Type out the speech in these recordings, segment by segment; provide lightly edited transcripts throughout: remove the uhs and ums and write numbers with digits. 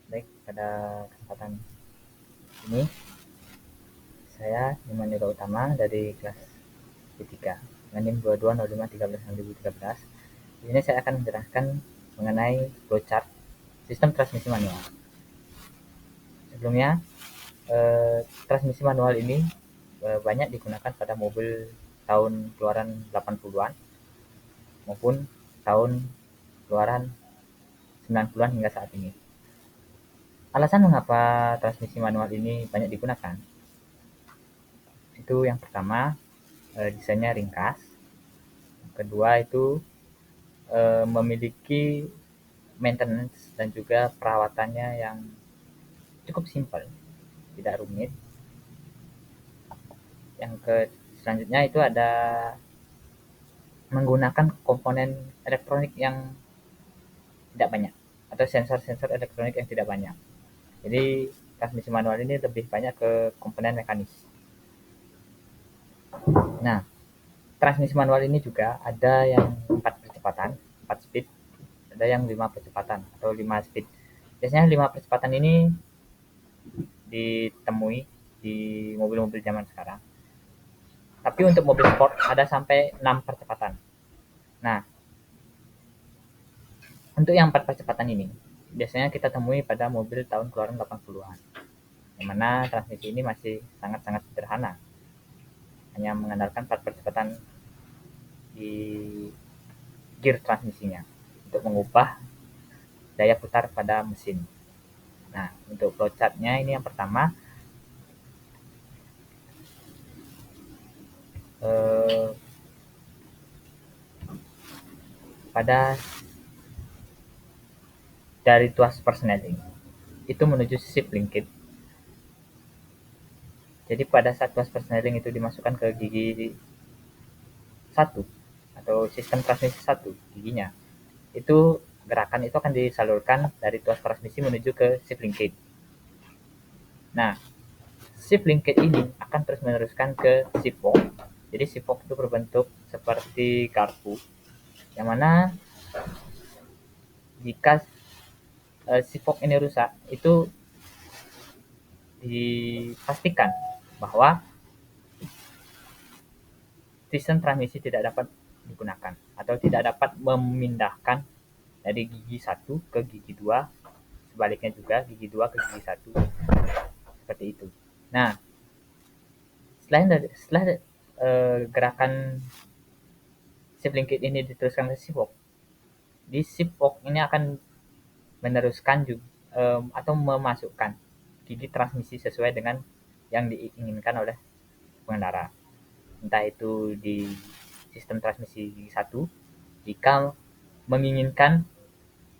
Baik, pada kesempatan ini saya Iman Yuda Utama dari kelas D3 dengan NIM 220513/2013. Di sini saya akan menjelaskan mengenai flowchart sistem transmisi manual. Sebelumnya, transmisi manual ini banyak digunakan pada mobil tahun keluaran 80-an maupun tahun keluaran 90-an hingga saat ini. Alasan mengapa transmisi manual ini banyak digunakan, itu yang pertama, desainnya ringkas. Yang kedua itu memiliki maintenance dan juga perawatannya yang cukup simpel, tidak rumit. Yang selanjutnya itu ada menggunakan komponen elektronik yang tidak banyak atau sensor-sensor elektronik yang tidak banyak. Jadi transmisi manual ini lebih banyak ke komponen mekanis. Nah, transmisi manual ini juga ada yang 4 percepatan, 4 speed, ada yang 5 percepatan atau 5 speed. Biasanya 5 percepatan ini ditemui di mobil-mobil zaman sekarang. Tapi untuk mobil sport ada sampai 6 percepatan. Nah, untuk yang 4 percepatan ini biasanya kita temui pada mobil tahun keluaran 80-an. Yang mana transmisi ini masih sangat-sangat sederhana. Hanya mengandalkan 4 percepatan di gear transmisinya untuk mengubah daya putar pada mesin. Nah, untuk flowchartnya ini yang pertama, eh, pada dari tuas persneling itu menuju shift linkage. Jadi pada saat tuas persneling itu dimasukkan ke gigi satu atau sistem transmisi satu giginya, itu gerakan itu akan disalurkan dari tuas transmisi menuju ke shift linkage. Nah, shift linkage ini akan terus meneruskan ke shift fork. Jadi shift fork itu berbentuk seperti garpu, yang mana jika shift fork ini rusak, itu dipastikan bahwa sistem transmisi tidak dapat digunakan atau tidak dapat memindahkan dari gigi satu ke gigi dua, sebaliknya juga gigi dua ke gigi satu, seperti itu. Nah, setelah gerakan shift linkage ini diteruskan ke shift fork, di shift fork ini akan meneruskan juga atau memasukkan gigi transmisi sesuai dengan yang diinginkan oleh pengendara. Entah itu di sistem transmisi gigi satu, jika menginginkan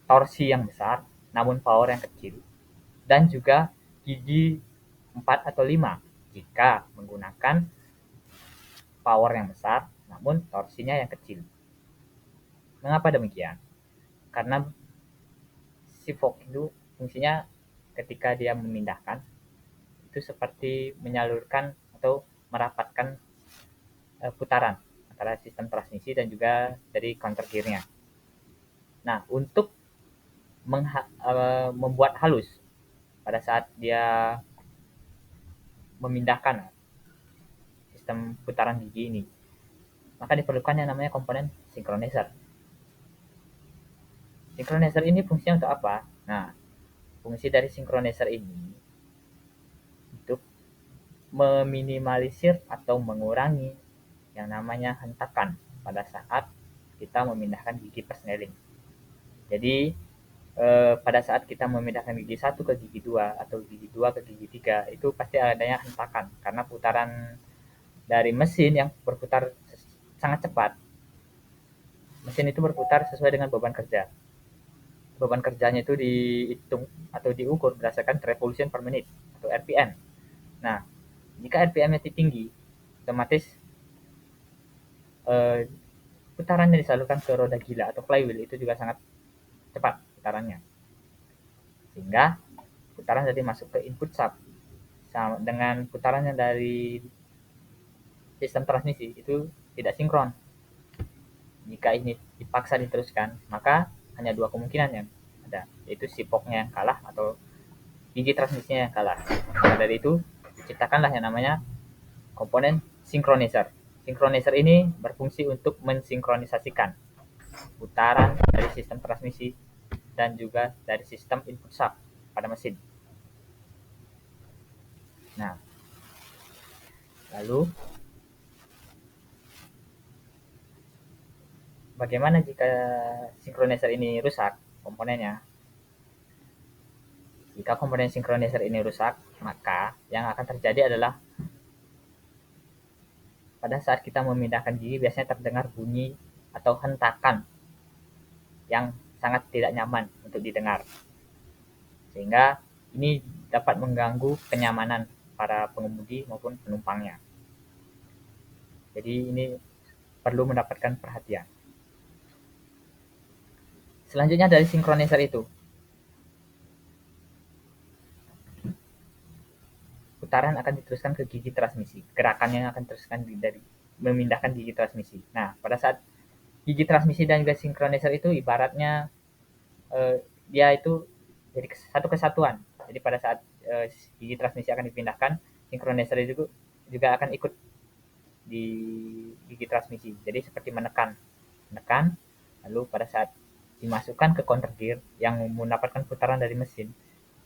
torsi yang besar namun power yang kecil, dan juga gigi 4 atau 5 jika menggunakan power yang besar namun torsinya yang kecil. Mengapa demikian? Karena si fork itu fungsinya ketika dia memindahkan itu seperti menyalurkan atau merapatkan putaran antara sistem transmisi dan juga dari counter gearnya. Nah, untuk membuat halus pada saat dia memindahkan sistem putaran gigi ini, maka diperlukan yang namanya komponen synchronizer. Synchronizer ini fungsinya untuk apa? Nah, fungsi dari synchronizer ini untuk meminimalisir atau mengurangi yang namanya hentakan pada saat kita memindahkan gigi persneling. Jadi pada saat kita memindahkan gigi satu ke gigi dua atau gigi dua ke gigi tiga, itu pasti adanya hentakan karena putaran dari mesin yang berputar sangat cepat. Mesin itu berputar sesuai dengan beban kerja. Beban kerjanya itu dihitung atau diukur berdasarkan revolution per menit atau RPM. Nah, jika RPM-nya tinggi, otomatis eh, putaran yang disalurkan ke roda gila atau flywheel itu juga sangat cepat putarannya. Sehingga putaran jadi masuk ke input sub sama dengan putarannya dari sistem transmisi itu tidak sinkron. Jika ini dipaksa diteruskan, maka hanya dua kemungkinan yang ada, yaitu si poknya yang kalah atau gigi transmisinya yang kalah. Maka dari itu diciptakanlah yang namanya komponen synchronizers. Synchronizers ini berfungsi untuk mensinkronisasikan putaran dari sistem transmisi dan juga dari sistem input sub pada mesin. Nah, lalu bagaimana jika synchronizers ini rusak komponennya? Jika komponen synchronizers ini rusak, maka yang akan terjadi adalah pada saat kita memindahkan gigi biasanya terdengar bunyi atau hentakan yang sangat tidak nyaman untuk didengar. Sehingga ini dapat mengganggu kenyamanan para pengemudi maupun penumpangnya. Jadi ini perlu mendapatkan perhatian. Selanjutnya dari synchronizers itu, putaran akan diteruskan ke gigi transmisi. Gerakannya akan diteruskan dari memindahkan gigi transmisi. Nah, pada saat gigi transmisi dan juga synchronizers itu ibaratnya dia itu jadi satu kesatuan. Jadi pada saat gigi transmisi akan dipindahkan, synchronizers itu juga akan ikut di gigi transmisi. Jadi seperti menekan, lalu pada saat dimasukkan ke counter gear yang mendapatkan putaran dari mesin,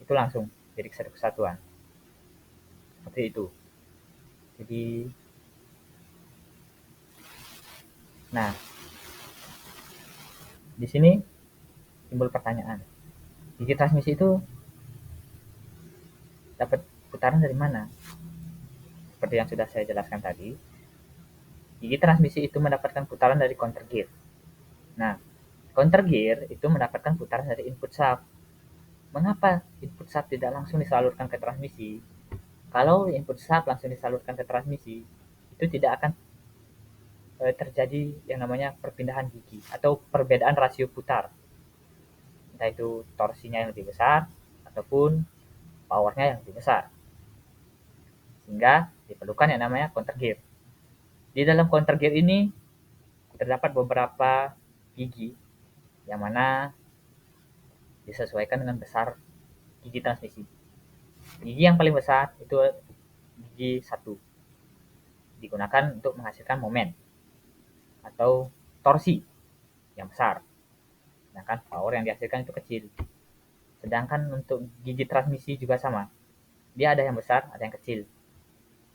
itu langsung jadi satu kesatuan. Seperti itu. Jadi, nah, di sini timbul pertanyaan. Gigi transmisi itu dapat putaran dari mana? Seperti yang sudah saya jelaskan tadi, gigi transmisi itu mendapatkan putaran dari counter gear. Nah, counter gear itu mendapatkan putaran dari input sub. Mengapa input sub tidak langsung disalurkan ke transmisi? Kalau input sub langsung disalurkan ke transmisi, itu tidak akan terjadi yang namanya perpindahan gigi atau perbedaan rasio putar. Entah itu torsinya yang lebih besar ataupun powernya yang lebih besar. Sehingga diperlukan yang namanya counter gear. Di dalam counter gear ini terdapat beberapa gigi yang mana disesuaikan dengan besar gigi transmisi. Gigi yang paling besar itu gigi 1, digunakan untuk menghasilkan momen atau torsi yang besar. Sedangkan power yang dihasilkan itu kecil. Sedangkan untuk gigi transmisi juga sama. Dia ada yang besar, ada yang kecil.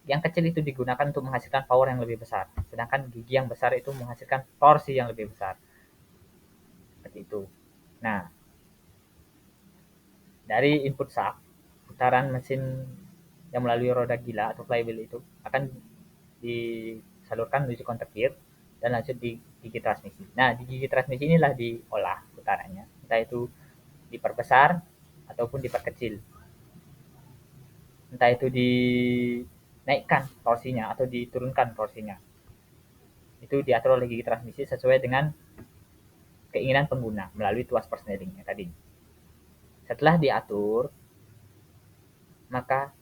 Yang kecil itu digunakan untuk menghasilkan power yang lebih besar. Sedangkan gigi yang besar itu menghasilkan torsi yang lebih besar. Seperti itu. Nah, dari input sub, putaran mesin yang melalui roda gila atau flywheel itu akan disalurkan menuju counter gear dan lanjut di gigi transmisi. Nah, di gigi transmisi inilah diolah putarannya. Entah itu diperbesar ataupun diperkecil. Entah itu dinaikkan torsinya atau diturunkan torsinya. Itu diatur oleh gigi transmisi sesuai dengan keinginan pengguna melalui tuas persneling tadi. Setelah diatur, maka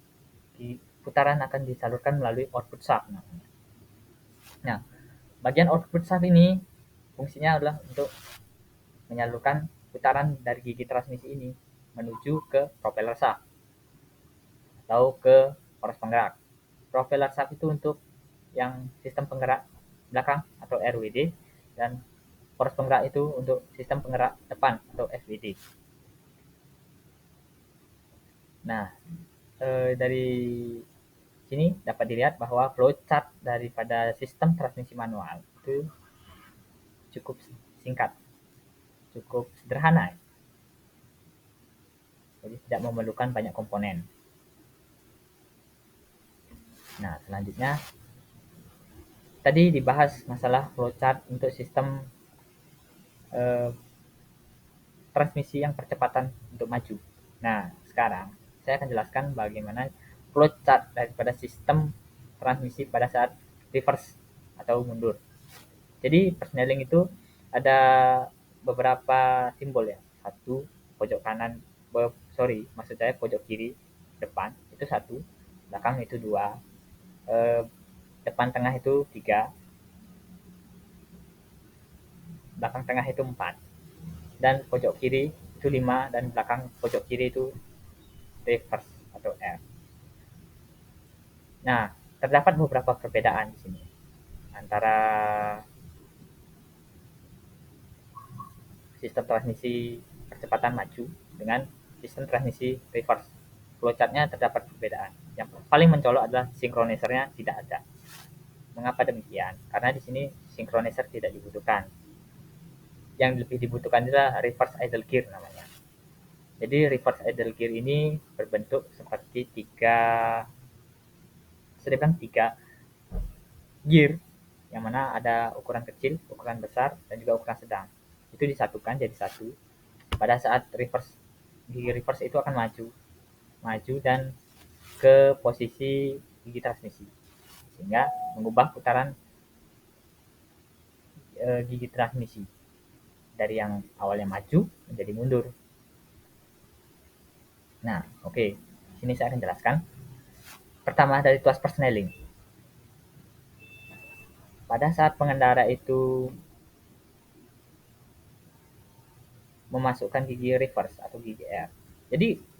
putaran akan disalurkan melalui output sub namanya. Nah, bagian output sub ini fungsinya adalah untuk menyalurkan putaran dari gigi transmisi ini menuju ke propeller sub atau ke poros penggerak. Propeller sub itu untuk yang sistem penggerak belakang atau RWD dan poros penggerak itu untuk sistem penggerak depan atau FWD. Nah, dari sini dapat dilihat bahwa flowchart daripada sistem transmisi manual itu cukup singkat, cukup sederhana. Jadi tidak memerlukan banyak komponen. Nah, selanjutnya tadi dibahas masalah flowchart untuk sistem transmisi yang percepatan untuk maju. Nah, sekarang saya akan jelaskan bagaimana flowchart daripada sistem transmisi pada saat reverse atau mundur. Jadi persneling itu ada beberapa simbol ya. Satu, pojok kanan, maksud saya pojok kiri depan itu 1, belakang itu 2, depan tengah itu 3, belakang tengah itu 4, dan pojok kiri itu 5, dan belakang pojok kiri itu reverse atau R. Nah, terdapat beberapa perbedaan di sini antara sistem transmisi percepatan maju dengan sistem transmisi reverse. Flowchartnya terdapat perbedaan. Yang paling mencolok adalah synchronizernya tidak ada. Mengapa demikian? Karena di sini synchronizer tidak dibutuhkan. Yang lebih dibutuhkan adalah reverse idle gear namanya. Jadi reverse idle gear ini berbentuk seperti tiga gear, yang mana ada ukuran kecil, ukuran besar, dan juga ukuran sedang. Itu disatukan jadi satu. Pada saat gigi reverse itu akan maju dan ke posisi gigi transmisi, sehingga mengubah putaran gigi transmisi dari yang awalnya maju menjadi mundur. Nah, oke. Sini saya akan jelaskan. Pertama dari tuas persneling. Pada saat pengendara itu memasukkan gigi reverse atau gigi R. Jadi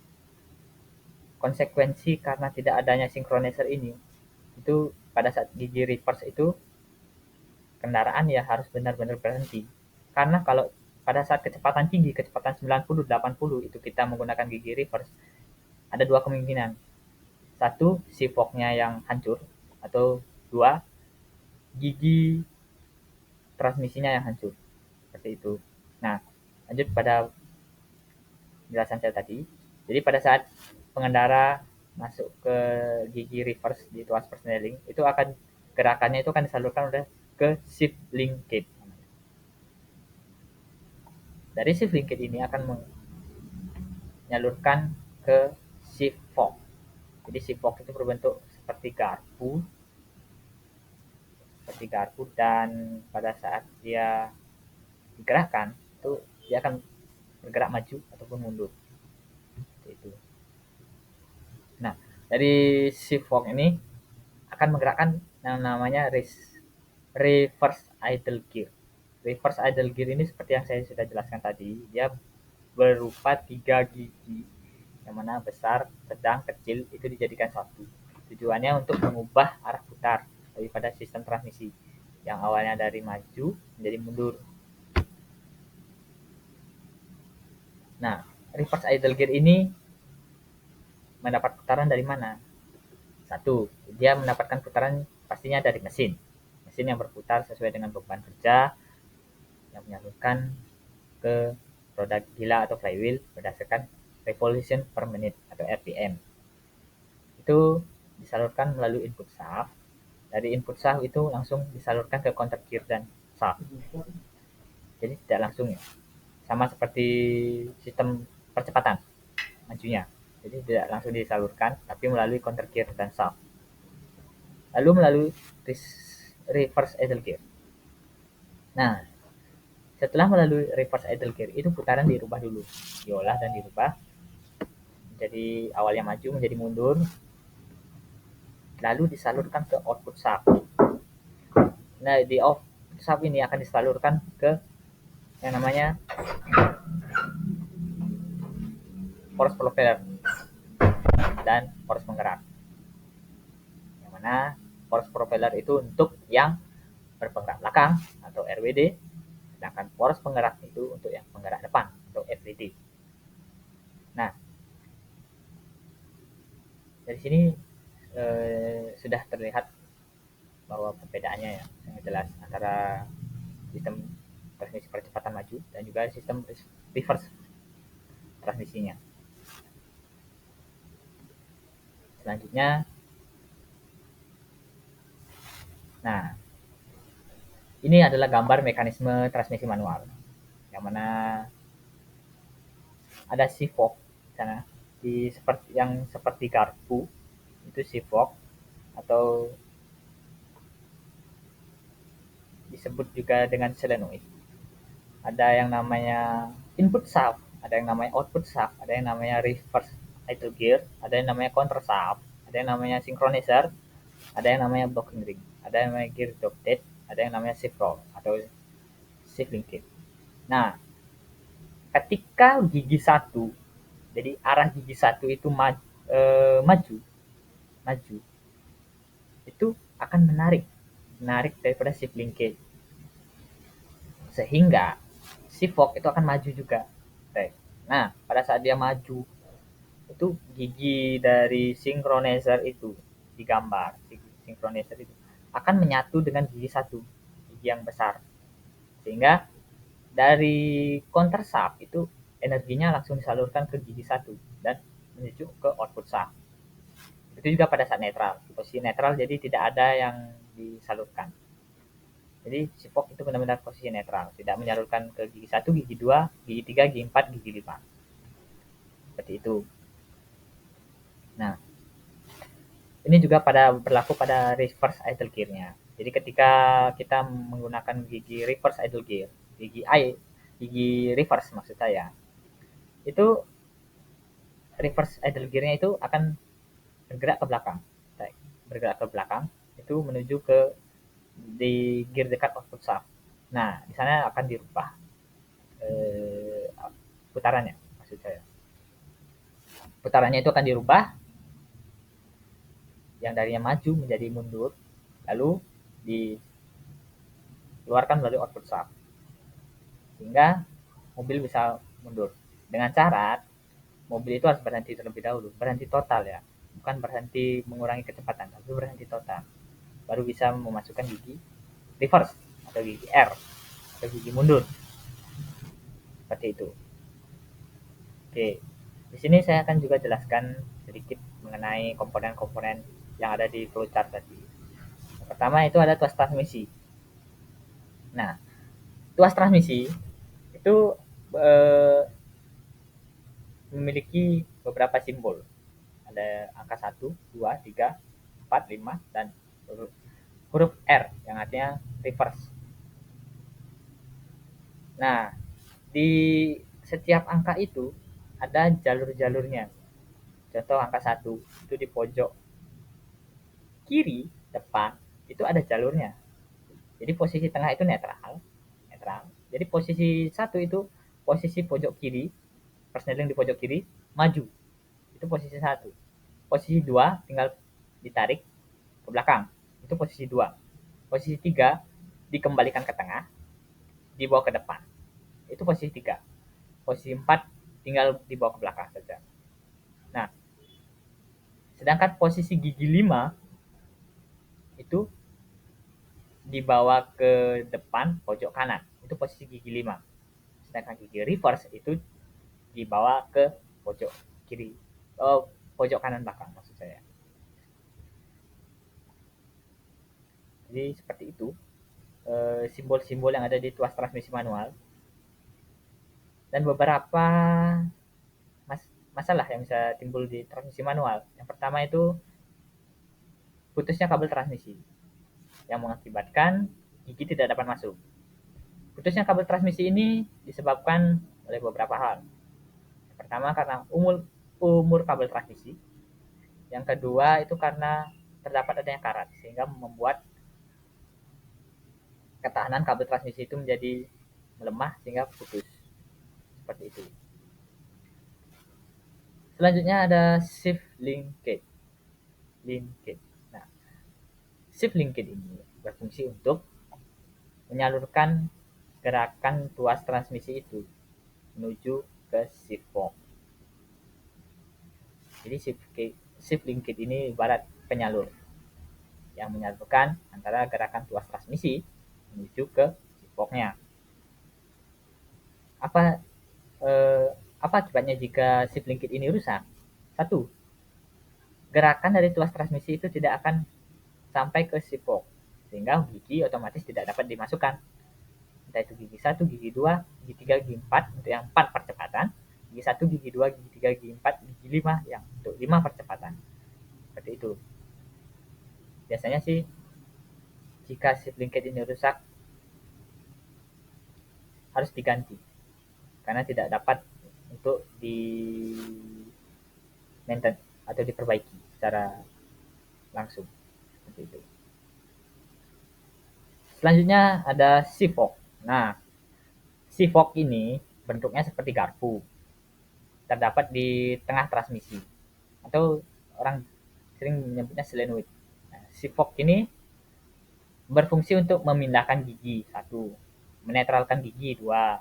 konsekuensi karena tidak adanya synchronizer ini, itu pada saat gigi reverse itu kendaraan ya harus benar-benar berhenti. Karena kalau pada saat kecepatan tinggi, kecepatan 90, 80 itu kita menggunakan gigi reverse, ada dua kemungkinan. Satu, si forknya yang hancur, atau dua, gigi transmisinya yang hancur. Seperti itu. Nah, lanjut pada penjelasan saya tadi. Jadi pada saat pengendara masuk ke gigi reverse di tuas persneling, itu akan gerakannya itu akan disalurkan oleh ke shift linkage. Dari shift linkage ini akan menyalurkan ke shift fork. Jadi shift fork itu berbentuk seperti garpu dan pada saat dia digerakkan itu dia akan bergerak maju ataupun mundur. Itu. Nah, dari shift fork ini akan menggerakkan yang namanya reverse idle gear. Reverse idle gear ini seperti yang saya sudah jelaskan tadi, dia berupa 3 gigi, yang mana besar, sedang, kecil itu dijadikan satu. Tujuannya untuk mengubah arah putar daripada sistem transmisi yang awalnya dari maju menjadi mundur. Nah, reverse idle gear ini mendapat putaran dari mana? Satu, dia mendapatkan putaran pastinya dari mesin. Mesin yang berputar sesuai dengan beban kerja yang menyalurkan ke roda gila atau flywheel berdasarkan revolution per minute atau RPM. Itu disalurkan melalui input shaft. Dari input shaft itu langsung disalurkan ke counter gear dan shaft. Jadi tidak langsung ya. Sama seperti sistem percepatan majunya. Jadi tidak langsung disalurkan, tapi melalui counter gear dan shaft. Lalu melalui reverse idle gear. Nah, setelah melalui reverse idle gear, itu putaran dirubah dulu. Diolah dan dirubah. Jadi awalnya maju menjadi mundur. Lalu disalurkan ke output shaft. Nah, di output shaft ini akan disalurkan ke yang namanya force propeller dan force penggerak. Yang mana force propeller itu untuk yang berpenggerak belakang atau RWD, sedangkan force penggerak itu untuk yang penggerak depan atau FWD. Nah, dari sini sudah terlihat bahwa perbedaannya ya yang jelas antara sistem transmisi percepatan maju dan juga sistem reverse transmisinya. Selanjutnya, nah ini adalah gambar mekanisme transmisi manual, yang mana ada sivok sana seperti garpu itu sivok atau disebut juga dengan solenoid. Ada yang namanya input shaft, ada yang namanya output shaft, ada yang namanya reverse idle gear, ada yang namanya counter shaft, ada yang namanya synchronizer, ada yang namanya blocking ring, ada yang namanya gear dovetail, ada yang namanya shift roll atau shift linkage. Nah, ketika gigi satu Jadi arah gigi satu itu maju, maju, itu akan menarik daripada shift linkage, sehingga si fork itu akan maju juga. Nah, pada saat dia maju, itu gigi dari synchronizer itu digambar, synchronizer itu akan menyatu dengan gigi satu, gigi yang besar, sehingga dari counter shaft itu energinya langsung disalurkan ke gigi satu dan menuju ke output shaft. Itu juga pada saat netral, posisi netral, jadi tidak ada yang disalurkan. Jadi si fork itu benar-benar posisi netral, tidak menyalurkan ke gigi satu, gigi dua, gigi tiga, gigi empat, gigi lima, seperti itu. Nah, ini juga berlaku pada reverse idle gear-nya. Jadi ketika kita menggunakan gigi reverse idle gear, gigi reverse maksud saya, itu reverse idle gear-nya itu akan bergerak ke belakang. Bergerak ke belakang itu menuju ke di gear dekat output shaft. Nah, di sana akan dirubah eh, putarannya maksud saya. Putarannya itu akan dirubah, yang darinya maju menjadi mundur, lalu dikeluarkan melalui output shaft, sehingga mobil bisa mundur. Dengan syarat mobil itu harus berhenti terlebih dahulu, berhenti total ya, bukan berhenti mengurangi kecepatan, tapi berhenti total, baru bisa memasukkan gigi reverse atau gigi R atau gigi mundur, seperti itu. Oke, di sini saya akan juga jelaskan sedikit mengenai komponen-komponen yang ada di flowchart tadi. Yang pertama itu ada tuas transmisi. Nah, tuas transmisi itu eh, memiliki beberapa simbol. Ada angka 1, 2, 3, 4, 5, dan huruf R yang artinya reverse. Nah, di setiap angka itu ada jalur-jalurnya. Contoh angka 1 itu di pojok kiri depan itu ada jalurnya. Jadi posisi tengah itu netral, netral. Jadi posisi 1 itu posisi pojok kiri, persneling di pojok kiri maju. Itu posisi 1. Posisi 2 tinggal ditarik ke belakang. Itu posisi 2. Posisi 3 dikembalikan ke tengah, dibawa ke depan. Itu posisi 3. Posisi 4 tinggal dibawa ke belakang saja. Nah, sedangkan posisi gigi 5 itu dibawa ke depan pojok kanan. Itu posisi gigi 5. Sedangkan gigi reverse itu dibawa ke pojok kiri. Oh, pojok kanan belakang maksud saya. Jadi seperti itu simbol-simbol yang ada di tuas transmisi manual, dan beberapa masalah yang bisa timbul di transmisi manual. Yang pertama itu putusnya kabel transmisi yang mengakibatkan gigi tidak dapat masuk. Putusnya kabel transmisi ini disebabkan oleh beberapa hal. Yang pertama karena umur kabel transmisi. Yang kedua itu karena terdapat adanya karat sehingga membuat ketahanan kabel transmisi itu menjadi melemah sehingga putus. Seperti itu. Selanjutnya ada shift linkage. Nah, shift linkage ini berfungsi untuk menyalurkan gerakan tuas transmisi itu menuju ke shift fork. Jadi shift linkage ini ibarat penyalur yang menyatukan antara gerakan tuas transmisi menuju ke shift forknya. Apa eh, apa akibatnya jika shift linkage ini rusak? Satu, gerakan dari tuas transmisi itu tidak akan sampai ke shift fork, sehingga gigi otomatis tidak dapat dimasukkan. Entah itu gigi 1, gigi 2, gigi 3, gigi 4 untuk yang 4 percepatan, gigi 1, gigi 2, gigi 3, gigi 4, gigi 5 yang untuk 5 percepatan. Seperti itu. Biasanya sih jika shift linkage ini rusak harus diganti karena tidak dapat untuk di maintain atau diperbaiki secara langsung. Seperti itu. Selanjutnya ada shift fork. Nah, shift fork ini bentuknya seperti garpu. terdapat di tengah transmisi atau orang sering menyebutnya selenoid. Nah, si fork ini berfungsi untuk memindahkan gigi satu, menetralkan gigi dua,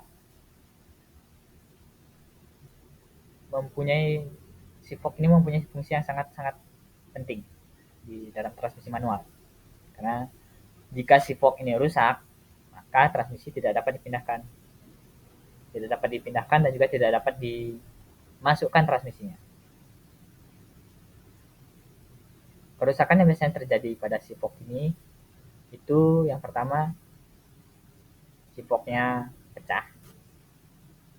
mempunyai si fork ini mempunyai fungsi yang sangat-sangat penting di dalam transmisi manual. Karena jika si fork ini rusak, maka transmisi tidak dapat dipindahkan. Tidak dapat dipindahkan dan juga tidak dapat dimasukkan transmisinya. Kerusakan yang biasanya terjadi pada si fork ini itu yang pertama si forknya pecah,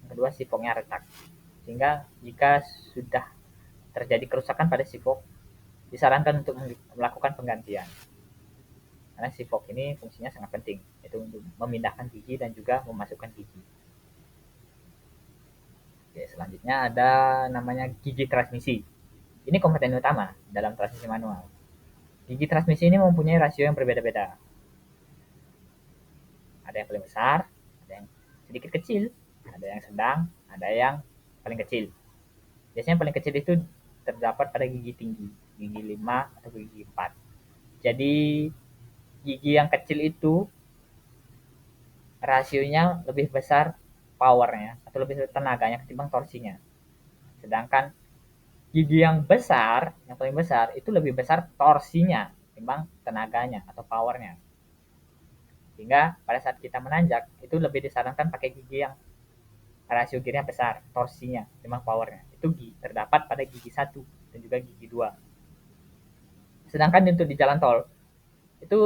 yang kedua si forknya retak. Sehingga jika sudah terjadi kerusakan pada si fork, disarankan untuk melakukan penggantian. Karena si fork ini fungsinya sangat penting, yaitu untuk memindahkan gigi dan juga memasukkan gigi. Oke, selanjutnya ada namanya gigi transmisi. Ini komponen utama dalam transmisi manual. Gigi transmisi ini mempunyai rasio yang berbeda-beda. Ada yang paling besar, ada yang sedikit kecil, ada yang sedang, ada yang paling kecil. Biasanya paling kecil itu terdapat pada gigi tinggi, gigi 5 atau gigi 4. Jadi gigi yang kecil itu rasionya lebih besar powernya atau lebih besar tenaganya ketimbang torsinya. Sedangkan gigi yang besar, yang paling besar itu lebih besar torsinya ketimbang tenaganya atau powernya. Sehingga pada saat kita menanjak itu lebih disarankan pakai gigi yang rasio giginya besar, torsinya ketimbang powernya. Itu terdapat pada gigi 1 dan juga gigi 2. Sedangkan untuk di jalan tol itu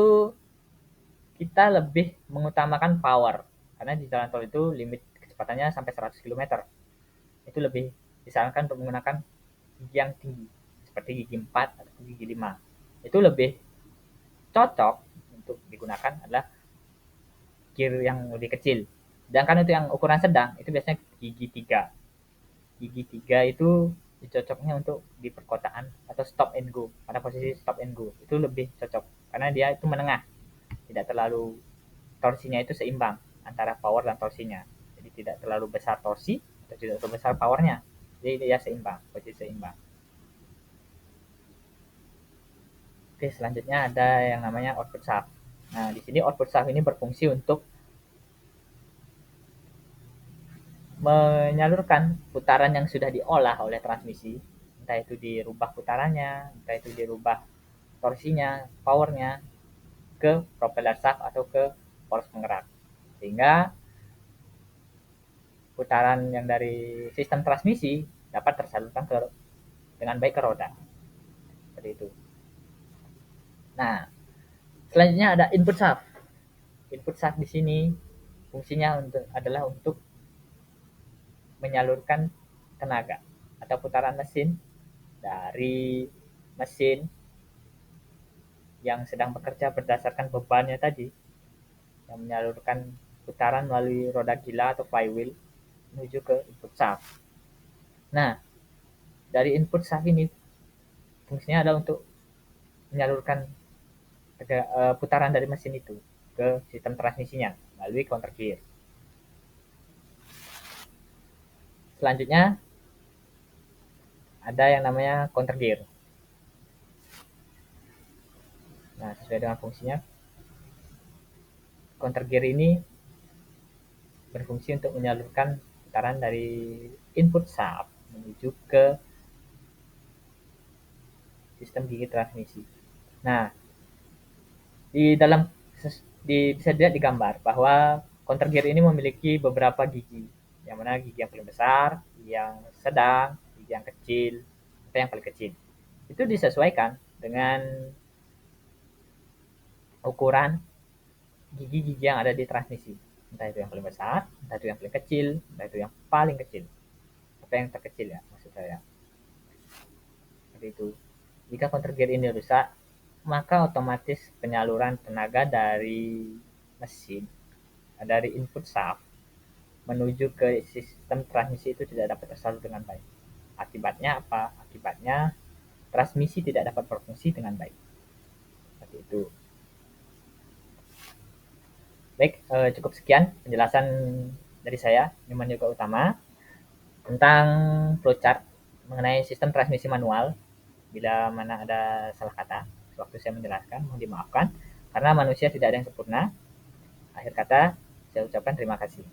kita lebih mengutamakan power karena di jalan tol itu limit kecepatannya sampai 100 km. Itu lebih disarankan untuk menggunakan gigi yang tinggi seperti gigi 4 atau gigi 5. Itu lebih cocok untuk digunakan adalah gear yang lebih kecil. Sedangkan untuk yang ukuran sedang itu biasanya gigi 3. Gigi 3 itu cocoknya untuk di perkotaan atau stop and go. Pada posisi stop and go itu lebih cocok karena dia itu menengah, tidak terlalu torsinya itu seimbang antara power dan torsinya. Jadi tidak terlalu besar torsi atau tidak terlalu besar powernya. Jadi dia seimbang, posisi seimbang. Oke, selanjutnya ada yang namanya output shaft. Nah, di sini output shaft ini berfungsi untuk menyalurkan putaran yang sudah diolah oleh transmisi, entah itu dirubah putarannya, entah itu dirubah torsinya, powernya, ke propeller shaft atau ke poros penggerak. Sehingga putaran yang dari sistem transmisi dapat tersalurkan dengan baik ke roda. Seperti itu. Nah, selanjutnya ada input shaft. Input shaft di sini fungsinya adalah untuk menyalurkan tenaga atau putaran mesin dari mesin yang sedang bekerja berdasarkan bebannya tadi, yang menyalurkan putaran melalui roda gila atau flywheel menuju ke input shaft. Nah, dari input shaft ini fungsinya adalah untuk menyalurkan putaran dari mesin itu ke sistem transmisinya melalui counter gear. Selanjutnya ada yang namanya counter gear. Nah, sesuai dengan fungsinya, counter gear ini berfungsi untuk menyalurkan putaran dari input shaft menuju ke sistem gigi transmisi. Nah, di dalam bisa dilihat di gambar bahwa counter gear ini memiliki beberapa gigi, yang mana gigi yang paling besar, gigi yang sedang, gigi yang kecil, atau yang paling kecil. Itu disesuaikan dengan ukuran gigi-gigi yang ada di transmisi. Entah itu yang paling besar, entah itu yang paling kecil, entah itu yang paling kecil, atau yang terkecil ya maksud saya. Seperti itu. Jika counter gear ini rusak, maka otomatis penyaluran tenaga dari mesin, dari input shaft menuju ke sistem transmisi itu tidak dapat tersalur dengan baik. Akibatnya apa? Akibatnya transmisi tidak dapat berfungsi dengan baik. Seperti itu. Baik, cukup sekian penjelasan dari saya, Nyoman Yoga Utama. tentang flowchart mengenai sistem transmisi manual. Bila mana ada salah kata waktu saya menjelaskan, mohon dimaafkan karena manusia tidak ada yang sempurna. Akhir kata, saya ucapkan terima kasih.